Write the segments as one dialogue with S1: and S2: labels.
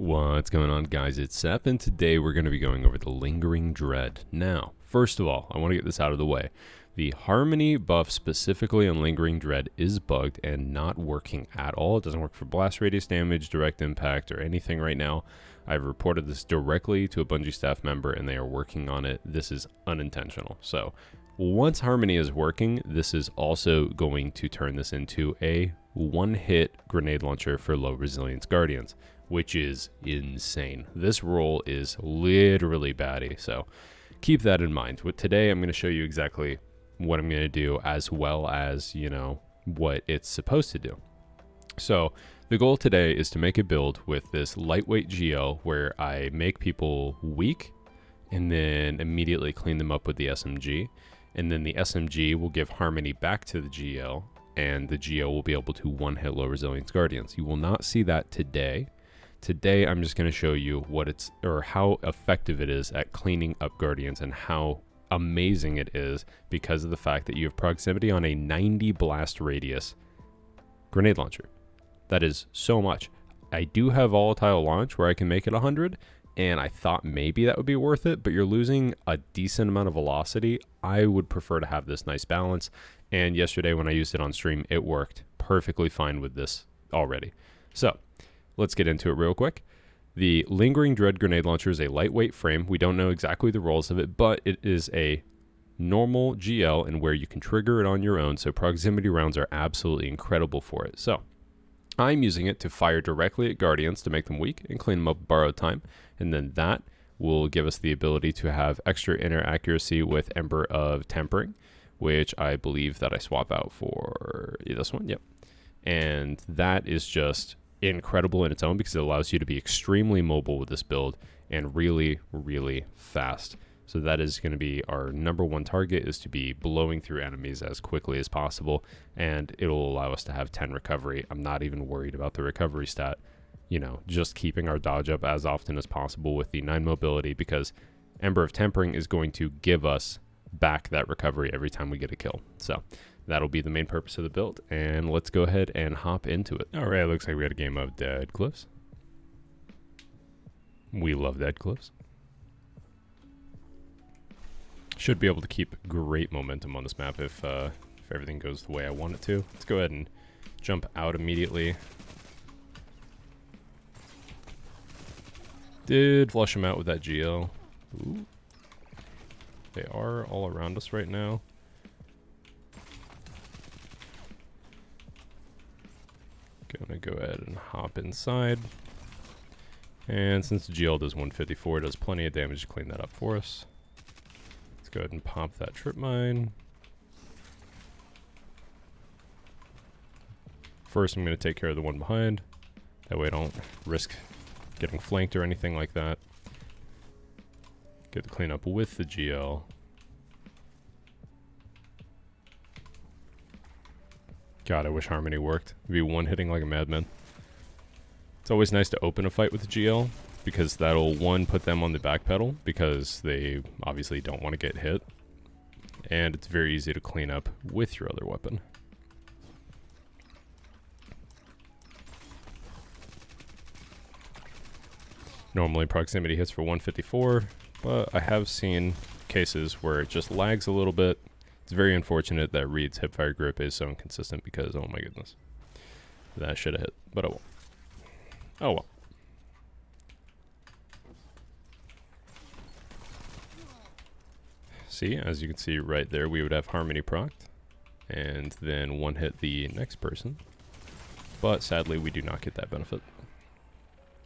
S1: What's going on, guys? It's Sep, and today we're going to be going over the Lingering Dread. Now, first of all, I want to get this out of the way. The Harmony buff specifically on Lingering Dread is bugged and not working at all. It doesn't work for blast radius damage, direct impact, or anything right now. I've reported this directly to a Bungie staff member, and they are working on it. This is unintentional. So, once Harmony is working, this is also going to turn this into a one-hit grenade launcher for low resilience Guardians, which is insane. This roll is literally batty, so keep that in mind. With today, I'm going to show you exactly what I'm going to do, as well as, you know, what it's supposed to do. So the goal today is to make a build with this lightweight GL where I make people weak and then immediately clean them up with the SMG. And then the SMG will give Harmony back to the GL, and the GL will be able to one-hit low resilience Guardians. You will not see that today. Today, I'm just going to show you what it's, or how effective it is at cleaning up Guardians, and how amazing it is because of the fact that you have proximity on a 90 blast radius grenade launcher. That is so much. I do have volatile launch where I can make it 100, and I thought maybe that would be worth it, but you're losing a decent amount of velocity. I would prefer to have this nice balance, and yesterday when I used it on stream, it worked perfectly fine with this already. So let's get into it real quick. The Lingering Dread grenade launcher is a lightweight frame. We don't know exactly the roles of it, but it is a normal GL and where you can trigger it on your own, so proximity rounds are absolutely incredible for it. So I'm using it to fire directly at Guardians to make them weak and clean them up with borrowed time, and then that will give us the ability to have extra inner accuracy with Ember of Tempering, which I believe that I swap out for this one. Yep. And that is just incredible in its own because it allows you to be extremely mobile with this build and really, really fast. So that is going to be our number one target, is to be blowing through enemies as quickly as possible, and it will allow us to have 10 recovery. I'm not even worried about the recovery stat, you know, just keeping our dodge up as often as possible with the 9 mobility, because Ember of Tempering is going to give us back that recovery every time we get a kill. So that'll be the main purpose of the build, and let's go ahead and hop into it. All right, looks like we got a game of Dead Cliffs. We love Dead Cliffs. Should be able to keep great momentum on this map if everything goes the way I want it to. Let's go ahead and jump out immediately. Did flush him out with that GL. Ooh. They are all around us right now. Gonna go ahead and hop inside. And since the GL does 154, it does plenty of damage to clean that up for us. Let's go ahead and pop that trip mine. First, I'm going to take care of the one behind. That way I don't risk getting flanked or anything like that. Get the cleanup with the GL. God, I wish Harmony worked. It'd be one-hitting like a madman. It's always nice to open a fight with the GL, because that'll, one, put them on the back pedal, because they obviously don't want to get hit. And it's very easy to clean up with your other weapon. Normally proximity hits for 154, but I have seen cases where it just lags a little bit. It's very unfortunate that Reed's hipfire grip is so inconsistent, because, oh my goodness, that should have hit, but oh well. Oh well. See, as you can see right there, we would have Harmony procced, and then one hit the next person, but sadly we do not get that benefit.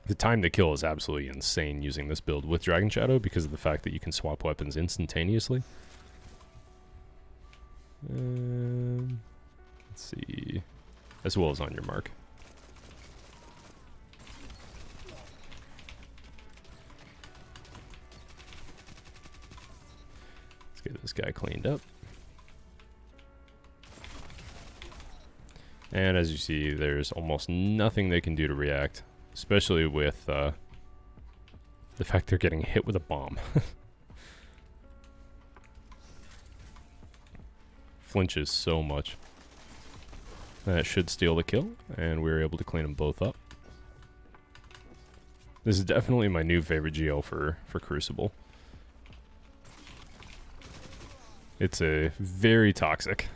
S1: The time to kill is absolutely insane using this build with Dragon Shadow, because of the fact that you can swap weapons instantaneously. Let's see, as well as on your mark. Let's get this guy cleaned up. And as you see, there's almost nothing they can do to react, especially with the fact they're getting hit with a bomb. Flinches so much. That should steal the kill, and we were able to clean them both up. This is definitely my new favorite GL for Crucible. It's a very toxic.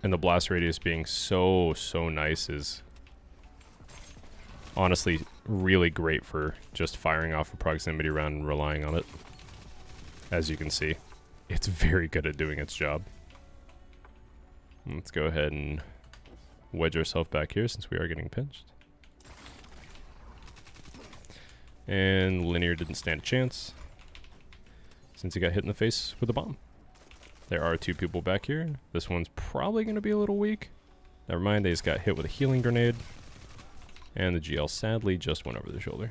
S1: And the blast radius being so nice is honestly really great for just firing off a proximity round and relying on it. As you can see, it's very good at doing its job. Let's go ahead and wedge ourselves back here since we are getting pinched. And Linear didn't stand a chance since he got hit in the face with a bomb. There are 2 people back here. This one's probably going to be a little weak. Never mind, they just got hit with a healing grenade. And the GL sadly just went over their shoulder.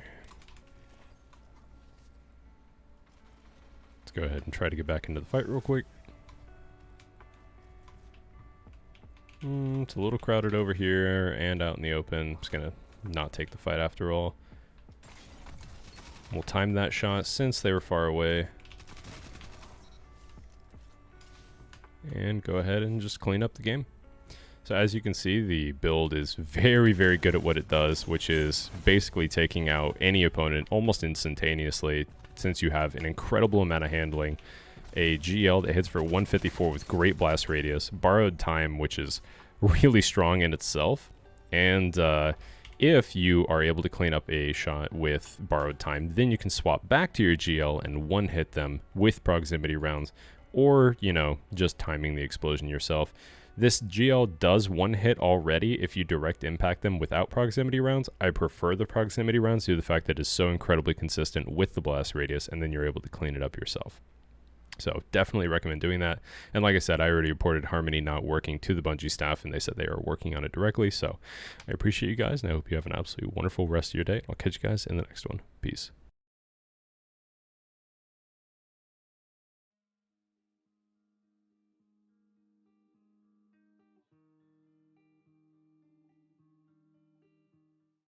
S1: Let's go ahead and try to get back into the fight real quick. It's a little crowded over here and out in the open. Just going to not take the fight after all. We'll time that shot since they were far away. And go ahead and just clean up the game. So as you can see, the build is very good at what it does, which is basically taking out any opponent almost instantaneously, since you have an incredible amount of handling, a GL that hits for 154 with great blast radius, borrowed time, which is really strong in itself, and if you are able to clean up a shot with borrowed time, then you can swap back to your GL and one-hit them with proximity rounds, or, you know, just timing the explosion yourself. This GL does one hit already if you direct impact them without proximity rounds. I prefer the proximity rounds due to the fact that it's so incredibly consistent with the blast radius, and then you're able to clean it up yourself. So definitely recommend doing that. And like I said, I already reported Harmony not working to the Bungie staff, and they said they are working on it directly. So I appreciate you guys, and I hope you have an absolutely wonderful rest of your day. I'll catch you guys in the next one. Peace.